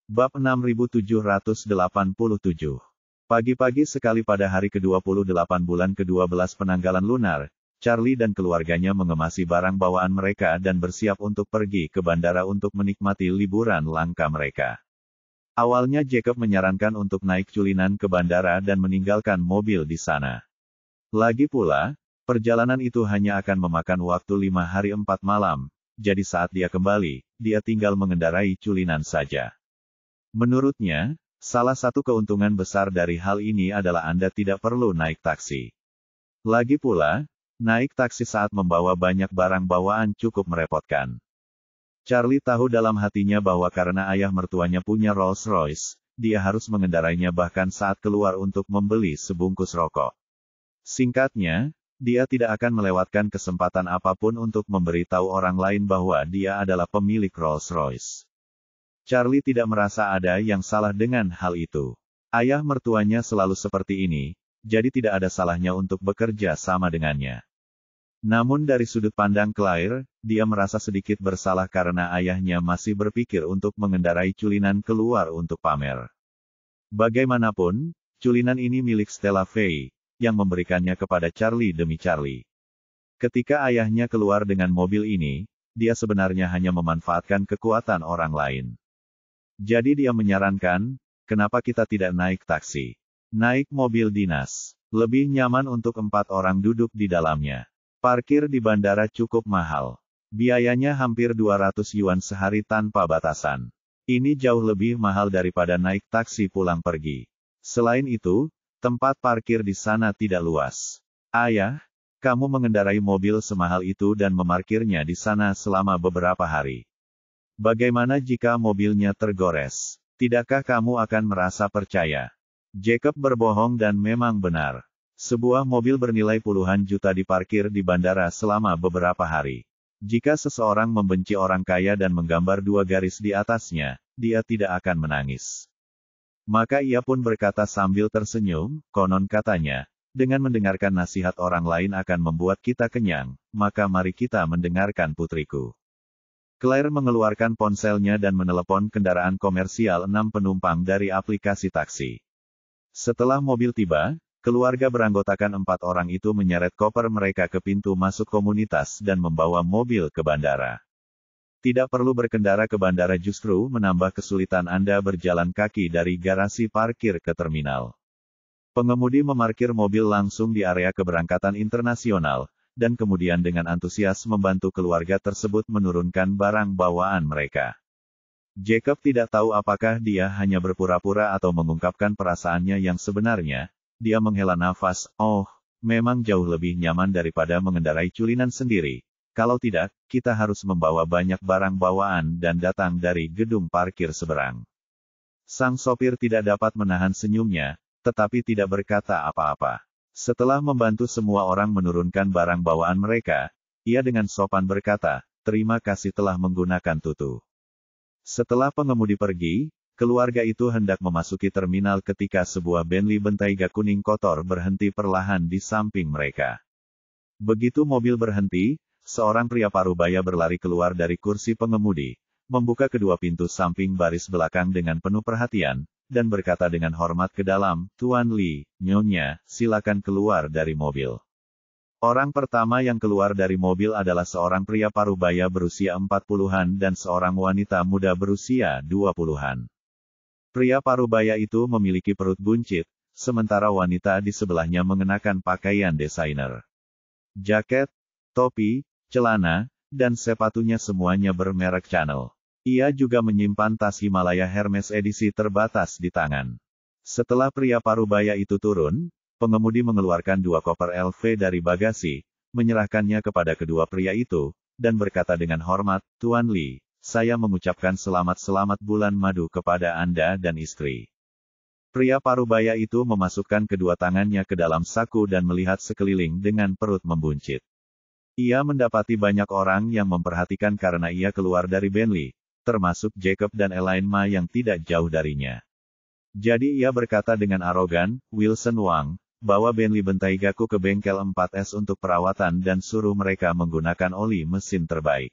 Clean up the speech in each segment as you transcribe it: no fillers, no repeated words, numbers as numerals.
Bab 6787. Pagi-pagi sekali pada hari ke-28 bulan ke-12 penanggalan lunar, Charlie dan keluarganya mengemasi barang bawaan mereka dan bersiap untuk pergi ke bandara untuk menikmati liburan langka mereka. Awalnya Jacob menyarankan untuk naik culinan ke bandara dan meninggalkan mobil di sana. Lagi pula, perjalanan itu hanya akan memakan waktu 5 hari 4 malam, jadi saat dia kembali, dia tinggal mengendarai culinan saja. Menurutnya, salah satu keuntungan besar dari hal ini adalah Anda tidak perlu naik taksi. Lagi pula, naik taksi saat membawa banyak barang bawaan cukup merepotkan. Charlie tahu dalam hatinya bahwa karena ayah mertuanya punya Rolls-Royce, dia harus mengendarainya bahkan saat keluar untuk membeli sebungkus rokok. Singkatnya, dia tidak akan melewatkan kesempatan apapun untuk memberitahu orang lain bahwa dia adalah pemilik Rolls-Royce. Charlie tidak merasa ada yang salah dengan hal itu. Ayah mertuanya selalu seperti ini, jadi tidak ada salahnya untuk bekerja sama dengannya. Namun dari sudut pandang Claire, dia merasa sedikit bersalah karena ayahnya masih berpikir untuk mengendarai culinan keluar untuk pamer. Bagaimanapun, culinan ini milik Stella Fey, yang memberikannya kepada Charlie demi Charlie. Ketika ayahnya keluar dengan mobil ini, dia sebenarnya hanya memanfaatkan kekuatan orang lain. Jadi dia menyarankan, kenapa kita tidak naik taksi? Naik mobil dinas. Lebih nyaman untuk 4 orang duduk di dalamnya. Parkir di bandara cukup mahal. Biayanya hampir 200 yuan sehari tanpa batasan. Ini jauh lebih mahal daripada naik taksi pulang pergi. Selain itu, tempat parkir di sana tidak luas. Ayah, kamu mengendarai mobil semahal itu dan memarkirnya di sana selama beberapa hari. Bagaimana jika mobilnya tergores? Tidakkah kamu akan merasa percaya? Jacob berbohong dan memang benar. Sebuah mobil bernilai puluhan juta diparkir di bandara selama beberapa hari. Jika seseorang membenci orang kaya dan menggambar 2 garis di atasnya, dia tidak akan menangis. Maka ia pun berkata sambil tersenyum, konon katanya, dengan mendengarkan nasihat orang lain akan membuat kita kenyang, maka mari kita mendengarkan putriku. Claire mengeluarkan ponselnya dan menelepon kendaraan komersial 6 penumpang dari aplikasi taksi. Setelah mobil tiba, keluarga beranggotakan 4 orang itu menyeret koper mereka ke pintu masuk komunitas dan membawa mobil ke bandara. Tidak perlu berkendara ke bandara justru menambah kesulitan Anda berjalan kaki dari garasi parkir ke terminal. Pengemudi memarkir mobil langsung di area keberangkatan internasional, dan kemudian dengan antusias membantu keluarga tersebut menurunkan barang bawaan mereka. Jacob tidak tahu apakah dia hanya berpura-pura atau mengungkapkan perasaannya yang sebenarnya. Dia menghela nafas, oh, memang jauh lebih nyaman daripada mengendarai culinan sendiri. Kalau tidak, kita harus membawa banyak barang bawaan dan datang dari gedung parkir seberang. Sang sopir tidak dapat menahan senyumnya, tetapi tidak berkata apa-apa. Setelah membantu semua orang menurunkan barang bawaan mereka, ia dengan sopan berkata, terima kasih telah menggunakan tutu. Setelah pengemudi pergi, keluarga itu hendak memasuki terminal ketika sebuah Bentley Bentayga kuning kotor berhenti perlahan di samping mereka. Begitu mobil berhenti, seorang pria parubaya berlari keluar dari kursi pengemudi, membuka kedua pintu samping baris belakang dengan penuh perhatian, dan berkata dengan hormat ke dalam, Tuan Li, Nyonya, silakan keluar dari mobil. Orang pertama yang keluar dari mobil adalah seorang pria parubaya berusia 40-an dan seorang wanita muda berusia 20-an. Pria parubaya itu memiliki perut buncit, sementara wanita di sebelahnya mengenakan pakaian desainer. Jaket, topi, celana, dan sepatunya semuanya bermerek Chanel. Ia juga menyimpan tas Himalaya Hermes edisi terbatas di tangan. Setelah pria parubaya itu turun, pengemudi mengeluarkan 2 koper LV dari bagasi, menyerahkannya kepada kedua pria itu, dan berkata dengan hormat, Tuan Li, saya mengucapkan selamat-selamat bulan madu kepada Anda dan istri. Pria parubaya itu memasukkan kedua tangannya ke dalam saku dan melihat sekeliling dengan perut membuncit. Ia mendapati banyak orang yang memperhatikan karena ia keluar dari Bentley, termasuk Jacob dan Elaine Ma yang tidak jauh darinya. Jadi ia berkata dengan arogan, Wilson Wang, bawa Bentley Bentaygaku ke bengkel 4S untuk perawatan dan suruh mereka menggunakan oli mesin terbaik.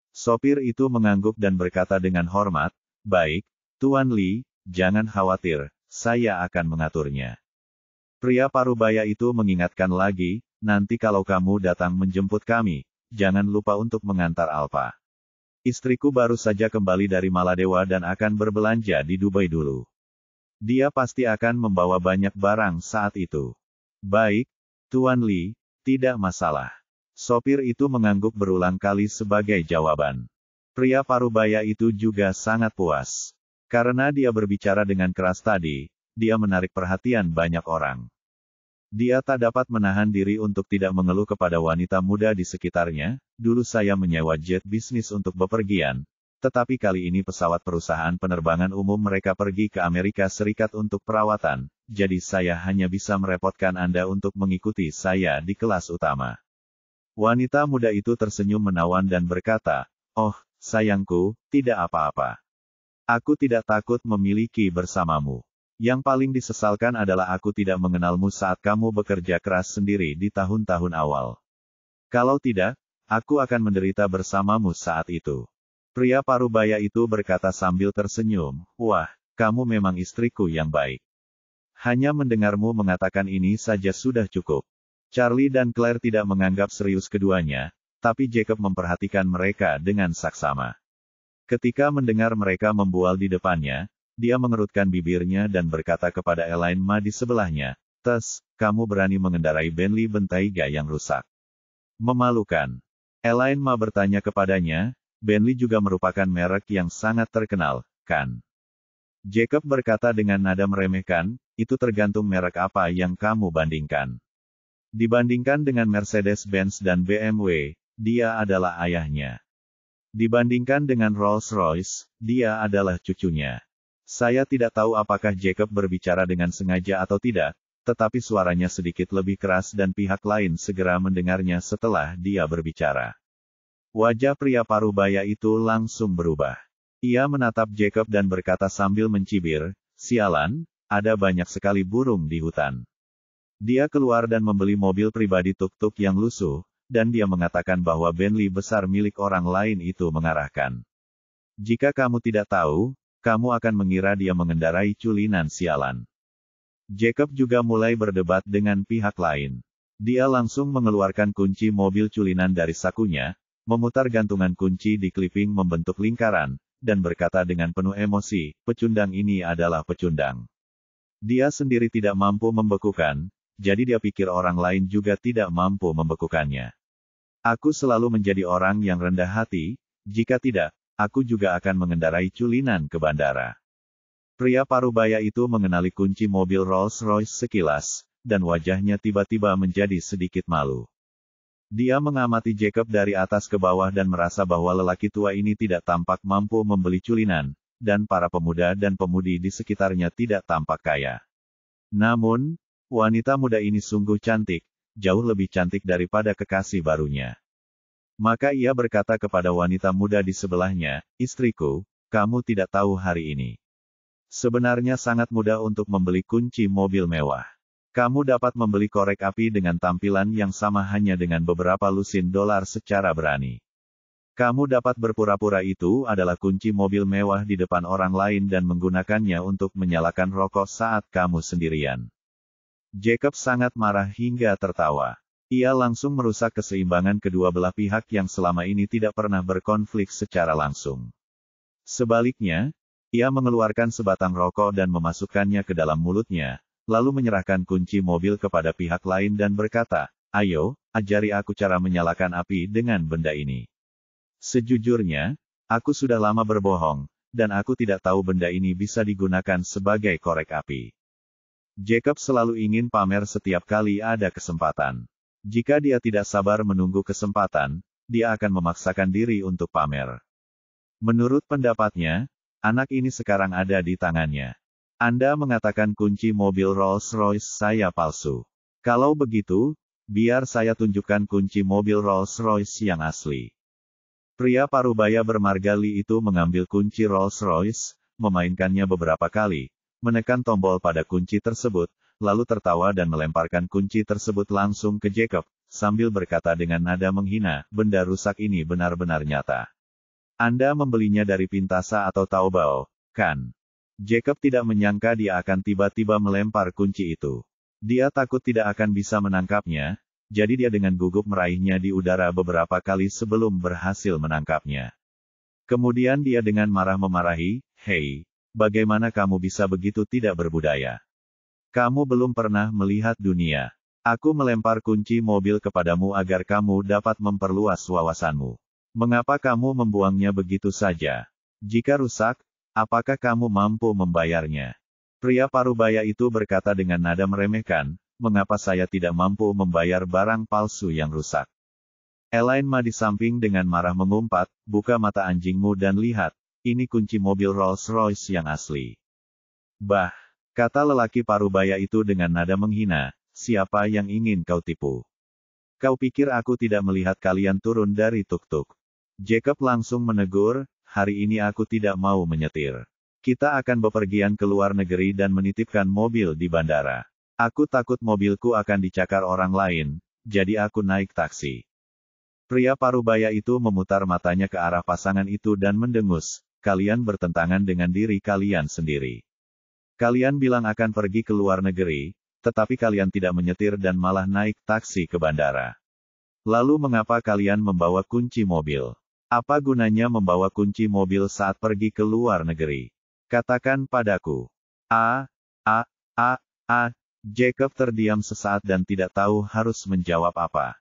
Sopir itu mengangguk dan berkata dengan hormat, baik, Tuan Li, jangan khawatir, saya akan mengaturnya. Pria parubaya itu mengingatkan lagi, nanti kalau kamu datang menjemput kami, jangan lupa untuk mengantar Alpha. Istriku baru saja kembali dari Maladewa dan akan berbelanja di Dubai dulu. Dia pasti akan membawa banyak barang saat itu. Baik, Tuan Li, tidak masalah. Sopir itu mengangguk berulang kali sebagai jawaban. Pria parubaya itu juga sangat puas. Karena dia berbicara dengan keras tadi, dia menarik perhatian banyak orang. Dia tak dapat menahan diri untuk tidak mengeluh kepada wanita muda di sekitarnya, dulu saya menyewa jet bisnis untuk bepergian, tetapi kali ini pesawat perusahaan penerbangan umum mereka pergi ke Amerika Serikat untuk perawatan, jadi saya hanya bisa merepotkan Anda untuk mengikuti saya di kelas utama. Wanita muda itu tersenyum menawan dan berkata, "Oh, sayangku, tidak apa-apa. Aku tidak takut memiliki bersamamu. Yang paling disesalkan adalah aku tidak mengenalmu saat kamu bekerja keras sendiri di tahun-tahun awal. Kalau tidak, aku akan menderita bersamamu saat itu." Pria parubaya itu berkata sambil tersenyum, "Wah, kamu memang istriku yang baik. Hanya mendengarmu mengatakan ini saja sudah cukup." Charlie dan Claire tidak menganggap serius keduanya, tapi Jacob memperhatikan mereka dengan saksama. Ketika mendengar mereka membual di depannya, dia mengerutkan bibirnya dan berkata kepada Elaine Ma di sebelahnya, "Tess, kamu berani mengendarai Bentley Bentayga yang rusak. Memalukan." Elaine Ma bertanya kepadanya, "Bentley juga merupakan merek yang sangat terkenal, kan?" Jacob berkata dengan nada meremehkan, "Itu tergantung merek apa yang kamu bandingkan. Dibandingkan dengan Mercedes-Benz dan BMW, dia adalah ayahnya. Dibandingkan dengan Rolls-Royce, dia adalah cucunya." Saya tidak tahu apakah Jacob berbicara dengan sengaja atau tidak, tetapi suaranya sedikit lebih keras dan pihak lain segera mendengarnya setelah dia berbicara. Wajah pria parubaya itu langsung berubah. Ia menatap Jacob dan berkata sambil mencibir, "Sialan, ada banyak sekali burung di hutan." Dia keluar dan membeli mobil pribadi tuk-tuk yang lusuh, dan dia mengatakan bahwa Bentley besar milik orang lain itu mengarahkan. Jika kamu tidak tahu, kamu akan mengira dia mengendarai culinan sialan. Jacob juga mulai berdebat dengan pihak lain. Dia langsung mengeluarkan kunci mobil culinan dari sakunya, memutar gantungan kunci di clipping membentuk lingkaran, dan berkata dengan penuh emosi, "Pecundang ini adalah pecundang. Dia sendiri tidak mampu membekukan, jadi dia pikir orang lain juga tidak mampu membekukannya. Aku selalu menjadi orang yang rendah hati, jika tidak, aku juga akan mengendarai culinan ke bandara." Pria parubaya itu mengenali kunci mobil Rolls-Royce sekilas, dan wajahnya tiba-tiba menjadi sedikit malu. Dia mengamati Jacob dari atas ke bawah dan merasa bahwa lelaki tua ini tidak tampak mampu membeli culinan, dan para pemuda dan pemudi di sekitarnya tidak tampak kaya. Namun, wanita muda ini sungguh cantik, jauh lebih cantik daripada kekasih barunya. Maka ia berkata kepada wanita muda di sebelahnya, "Istriku, kamu tidak tahu hari ini. Sebenarnya sangat mudah untuk membeli kunci mobil mewah. Kamu dapat membeli korek api dengan tampilan yang sama hanya dengan beberapa lusin dolar secara berani. Kamu dapat berpura-pura itu adalah kunci mobil mewah di depan orang lain dan menggunakannya untuk menyalakan rokok saat kamu sendirian." Jacob sangat marah hingga tertawa. Ia langsung merusak keseimbangan kedua belah pihak yang selama ini tidak pernah berkonflik secara langsung. Sebaliknya, ia mengeluarkan sebatang rokok dan memasukkannya ke dalam mulutnya, lalu menyerahkan kunci mobil kepada pihak lain dan berkata, "Ayo, ajari aku cara menyalakan api dengan benda ini." Sejujurnya, aku sudah lama berbohong, dan aku tidak tahu benda ini bisa digunakan sebagai korek api. Jacob selalu ingin pamer setiap kali ada kesempatan. Jika dia tidak sabar menunggu kesempatan, dia akan memaksakan diri untuk pamer. Menurut pendapatnya, anak ini sekarang ada di tangannya. Anda mengatakan kunci mobil Rolls-Royce saya palsu. Kalau begitu, biar saya tunjukkan kunci mobil Rolls-Royce yang asli. Pria parubaya bermargali itu mengambil kunci Rolls-Royce, memainkannya beberapa kali, menekan tombol pada kunci tersebut, lalu tertawa dan melemparkan kunci tersebut langsung ke Jacob, sambil berkata dengan nada menghina, "Benda rusak ini benar-benar nyata. Anda membelinya dari Pintasa atau Taobao, kan?" Jacob tidak menyangka dia akan tiba-tiba melempar kunci itu. Dia takut tidak akan bisa menangkapnya, jadi dia dengan gugup meraihnya di udara beberapa kali sebelum berhasil menangkapnya. Kemudian dia dengan marah memarahi, "Hei, bagaimana kamu bisa begitu tidak berbudaya? Kamu belum pernah melihat dunia. Aku melempar kunci mobil kepadamu agar kamu dapat memperluas wawasanmu. Mengapa kamu membuangnya begitu saja? Jika rusak, apakah kamu mampu membayarnya?" Pria parubaya itu berkata dengan nada meremehkan, "Mengapa saya tidak mampu membayar barang palsu yang rusak?" Elaine Ma di samping dengan marah mengumpat, "Buka mata anjingmu dan lihat, ini kunci mobil Rolls-Royce yang asli." "Bah," kata lelaki parubaya itu dengan nada menghina, "siapa yang ingin kau tipu? Kau pikir aku tidak melihat kalian turun dari tuk-tuk?" Jacob langsung menegur, "Hari ini aku tidak mau menyetir. Kita akan bepergian ke luar negeri dan menitipkan mobil di bandara. Aku takut mobilku akan dicakar orang lain, jadi aku naik taksi." Pria parubaya itu memutar matanya ke arah pasangan itu dan mendengus, "Kalian bertentangan dengan diri kalian sendiri. Kalian bilang akan pergi ke luar negeri, tetapi kalian tidak menyetir dan malah naik taksi ke bandara. Lalu mengapa kalian membawa kunci mobil? Apa gunanya membawa kunci mobil saat pergi ke luar negeri? Katakan padaku." A. Jacob terdiam sesaat dan tidak tahu harus menjawab apa.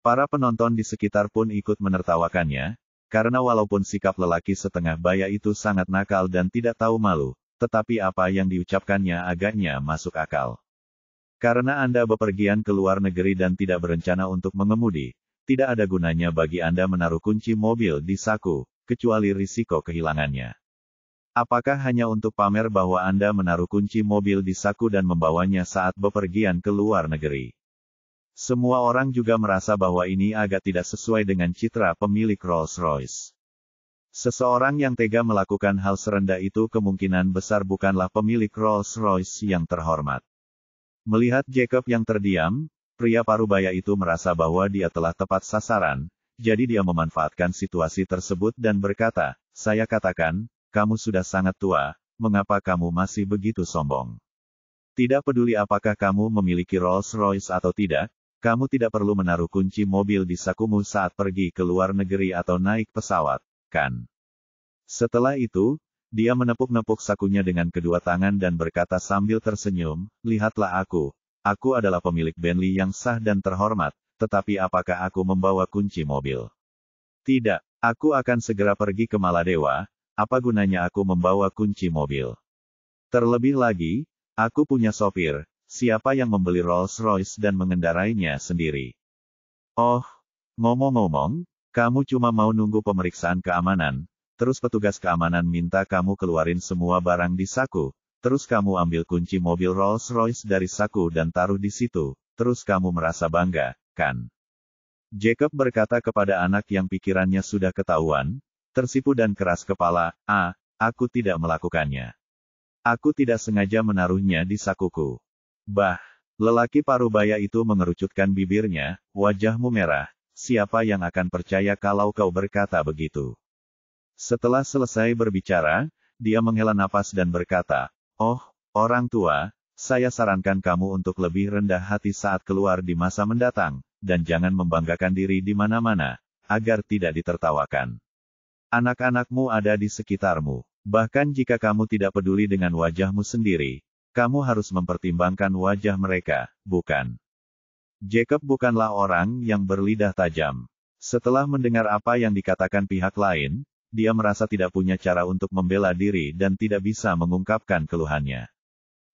Para penonton di sekitar pun ikut menertawakannya, karena walaupun sikap lelaki setengah baya itu sangat nakal dan tidak tahu malu, tetapi apa yang diucapkannya agaknya masuk akal. Karena Anda bepergian ke luar negeri dan tidak berencana untuk mengemudi, tidak ada gunanya bagi Anda menaruh kunci mobil di saku, kecuali risiko kehilangannya. Apakah hanya untuk pamer bahwa Anda menaruh kunci mobil di saku dan membawanya saat bepergian ke luar negeri? Semua orang juga merasa bahwa ini agak tidak sesuai dengan citra pemilik Rolls-Royce. Seseorang yang tega melakukan hal serendah itu kemungkinan besar bukanlah pemilik Rolls-Royce yang terhormat. Melihat Jacob yang terdiam, pria parubaya itu merasa bahwa dia telah tepat sasaran, jadi dia memanfaatkan situasi tersebut dan berkata, "Saya katakan, kamu sudah sangat tua, mengapa kamu masih begitu sombong? Tidak peduli apakah kamu memiliki Rolls-Royce atau tidak, kamu tidak perlu menaruh kunci mobil di sakumu saat pergi ke luar negeri atau naik pesawat, kan?" Setelah itu, dia menepuk-nepuk sakunya dengan kedua tangan dan berkata sambil tersenyum, "Lihatlah aku adalah pemilik Bentley yang sah dan terhormat, tetapi apakah aku membawa kunci mobil? Tidak, aku akan segera pergi ke Maladewa. Apa gunanya aku membawa kunci mobil? Terlebih lagi, aku punya sopir, siapa yang membeli Rolls-Royce dan mengendarainya sendiri? Oh, ngomong-ngomong, kamu cuma mau nunggu pemeriksaan keamanan, terus petugas keamanan minta kamu keluarin semua barang di saku, terus kamu ambil kunci mobil Rolls-Royce dari saku dan taruh di situ, terus kamu merasa bangga, kan?" Jacob berkata kepada anak yang pikirannya sudah ketahuan, tersipu dan keras kepala, Aku tidak melakukannya. Aku tidak sengaja menaruhnya di sakuku." "Bah," lelaki parubaya itu mengerucutkan bibirnya, "Wajahmu merah, siapa yang akan percaya kalau kau berkata begitu?" Setelah selesai berbicara, dia menghela napas dan berkata, "Oh, orang tua, saya sarankan kamu untuk lebih rendah hati saat keluar di masa mendatang, dan jangan membanggakan diri di mana-mana, agar tidak ditertawakan. Anak-anakmu ada di sekitarmu. Bahkan jika kamu tidak peduli dengan wajahmu sendiri, kamu harus mempertimbangkan wajah mereka, bukan?" Jacob bukanlah orang yang berlidah tajam. Setelah mendengar apa yang dikatakan pihak lain, dia merasa tidak punya cara untuk membela diri dan tidak bisa mengungkapkan keluhannya.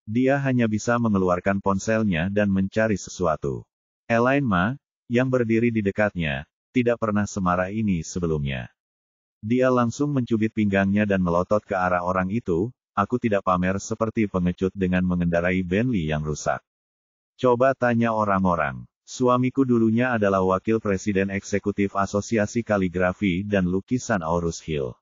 Dia hanya bisa mengeluarkan ponselnya dan mencari sesuatu. Elaine Ma, yang berdiri di dekatnya, tidak pernah semarah ini sebelumnya. Dia langsung mencubit pinggangnya dan melotot ke arah orang itu, "Aku tidak pamer seperti pengecut dengan mengendarai Bentley yang rusak. Coba tanya orang-orang. Suamiku dulunya adalah wakil presiden eksekutif Asosiasi Kaligrafi dan Lukisan Aurus Hill.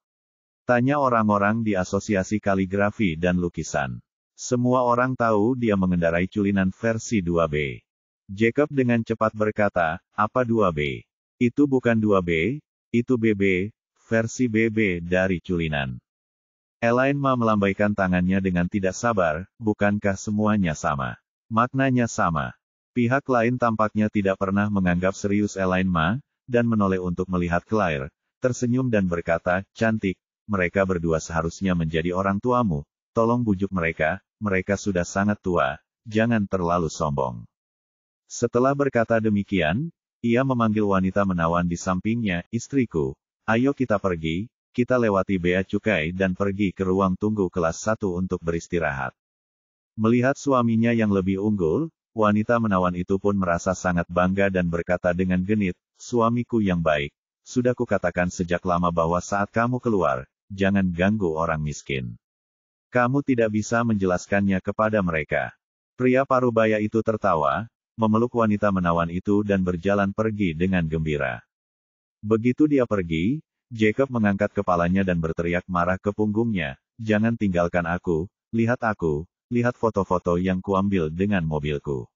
Tanya orang-orang di Asosiasi Kaligrafi dan Lukisan. Semua orang tahu dia mengendarai culinan versi 2B." Jacob dengan cepat berkata, "Apa 2B? Itu bukan 2B, itu BB. Versi BB dari culinan." Elaine Ma melambaikan tangannya dengan tidak sabar, bukankah semuanya sama? Maknanya sama. Pihak lain tampaknya tidak pernah menganggap serius Elaine Ma, dan menoleh untuk melihat Claire, tersenyum dan berkata, cantik, mereka berdua seharusnya menjadi orang tuamu, tolong bujuk mereka, mereka sudah sangat tua, jangan terlalu sombong. Setelah berkata demikian, ia memanggil wanita menawan di sampingnya, istriku, ayo kita pergi, kita lewati bea cukai dan pergi ke ruang tunggu kelas 1 untuk beristirahat. Melihat suaminya yang lebih unggul, wanita menawan itu pun merasa sangat bangga dan berkata dengan genit, suamiku yang baik, sudah kukatakan sejak lama bahwa saat kamu keluar, jangan ganggu orang miskin. Kamu tidak bisa menjelaskannya kepada mereka. Pria parubaya itu tertawa, memeluk wanita menawan itu dan berjalan pergi dengan gembira. Begitu dia pergi, Jacob mengangkat kepalanya dan berteriak marah ke punggungnya, jangan tinggalkan aku, lihat foto-foto yang kuambil dengan mobilku.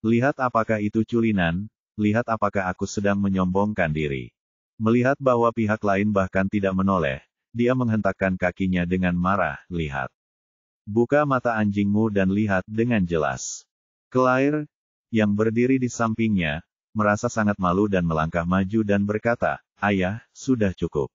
Lihat apakah itu culinan, lihat apakah aku sedang menyombongkan diri. Melihat bahwa pihak lain bahkan tidak menoleh, dia menghentakkan kakinya dengan marah, lihat. Buka mata anjingmu dan lihat dengan jelas. Claire, yang berdiri di sampingnya, merasa sangat malu dan melangkah maju dan berkata, ayah, sudah cukup.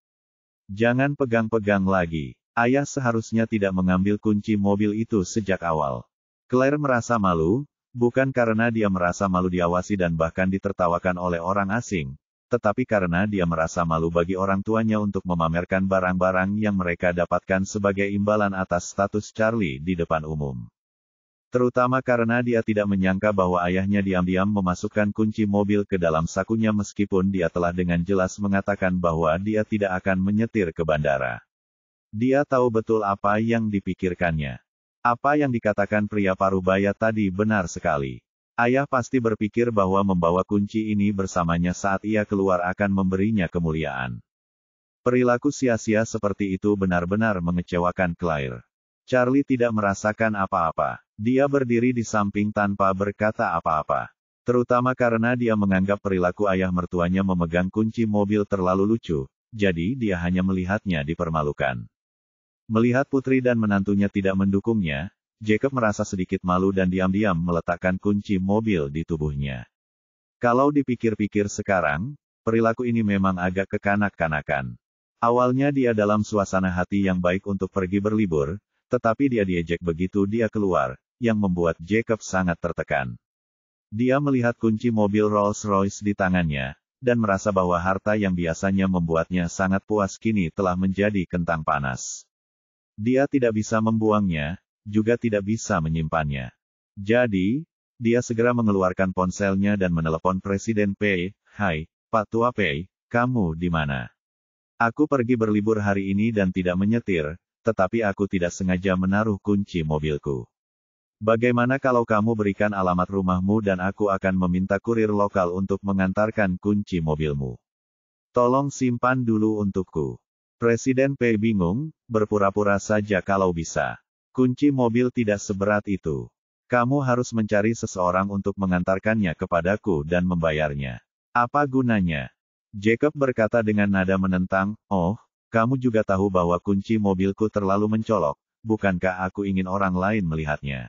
Jangan pegang-pegang lagi. Ayah seharusnya tidak mengambil kunci mobil itu sejak awal. Claire merasa malu, bukan karena dia merasa malu diawasi dan bahkan ditertawakan oleh orang asing, tetapi karena dia merasa malu bagi orang tuanya untuk memamerkan barang-barang yang mereka dapatkan sebagai imbalan atas status Charlie di depan umum. Terutama karena dia tidak menyangka bahwa ayahnya diam-diam memasukkan kunci mobil ke dalam sakunya meskipun dia telah dengan jelas mengatakan bahwa dia tidak akan menyetir ke bandara. Dia tahu betul apa yang dipikirkannya. Apa yang dikatakan pria parubaya tadi benar sekali. Ayah pasti berpikir bahwa membawa kunci ini bersamanya saat ia keluar akan memberinya kemuliaan. Perilaku sia-sia seperti itu benar-benar mengecewakan Claire. Charlie tidak merasakan apa-apa. Dia berdiri di samping tanpa berkata apa-apa. Terutama karena dia menganggap perilaku ayah mertuanya memegang kunci mobil terlalu lucu, jadi dia hanya melihatnya dipermalukan. Melihat putri dan menantunya tidak mendukungnya, Jacob merasa sedikit malu dan diam-diam meletakkan kunci mobil di tubuhnya. Kalau dipikir-pikir sekarang, perilaku ini memang agak kekanak-kanakan. Awalnya dia dalam suasana hati yang baik untuk pergi berlibur, tetapi dia diejek begitu dia keluar, yang membuat Jacob sangat tertekan. Dia melihat kunci mobil Rolls-Royce di tangannya, dan merasa bahwa harta yang biasanya membuatnya sangat puas kini telah menjadi kentang panas. Dia tidak bisa membuangnya, juga tidak bisa menyimpannya. Jadi, dia segera mengeluarkan ponselnya dan menelepon Presiden Pei. Hai, Pak Tua Pei, kamu di mana? Aku pergi berlibur hari ini dan tidak menyetir, tetapi aku tidak sengaja menaruh kunci mobilku. Bagaimana kalau kamu berikan alamat rumahmu dan aku akan meminta kurir lokal untuk mengantarkan kunci mobilmu. Tolong simpan dulu untukku. Presiden Pei bingung, berpura-pura saja kalau bisa. Kunci mobil tidak seberat itu. Kamu harus mencari seseorang untuk mengantarkannya kepadaku dan membayarnya. Apa gunanya? Jacob berkata dengan nada menentang, oh, kamu juga tahu bahwa kunci mobilku terlalu mencolok, bukankah aku ingin orang lain melihatnya?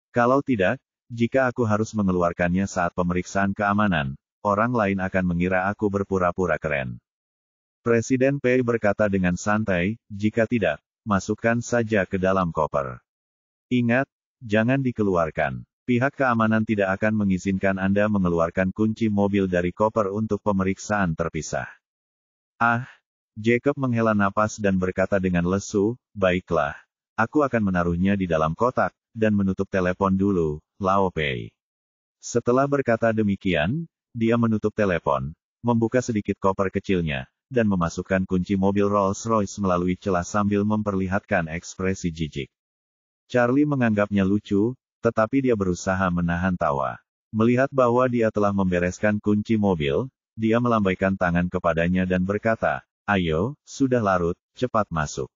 Kalau tidak, jika aku harus mengeluarkannya saat pemeriksaan keamanan, orang lain akan mengira aku berpura-pura keren. Presiden Pei berkata dengan santai, jika tidak, masukkan saja ke dalam koper. Ingat, jangan dikeluarkan. Pihak keamanan tidak akan mengizinkan Anda mengeluarkan kunci mobil dari koper untuk pemeriksaan terpisah. Ah, Jacob menghela napas dan berkata dengan lesu, baiklah. Aku akan menaruhnya di dalam kotak, dan menutup telepon dulu, Lao Pei. Setelah berkata demikian, dia menutup telepon, membuka sedikit koper kecilnya, dan memasukkan kunci mobil Rolls-Royce melalui celah sambil memperlihatkan ekspresi jijik. Charlie menganggapnya lucu, tetapi dia berusaha menahan tawa. Melihat bahwa dia telah membereskan kunci mobil, dia melambaikan tangan kepadanya dan berkata, ayo, sudah larut, cepat masuk.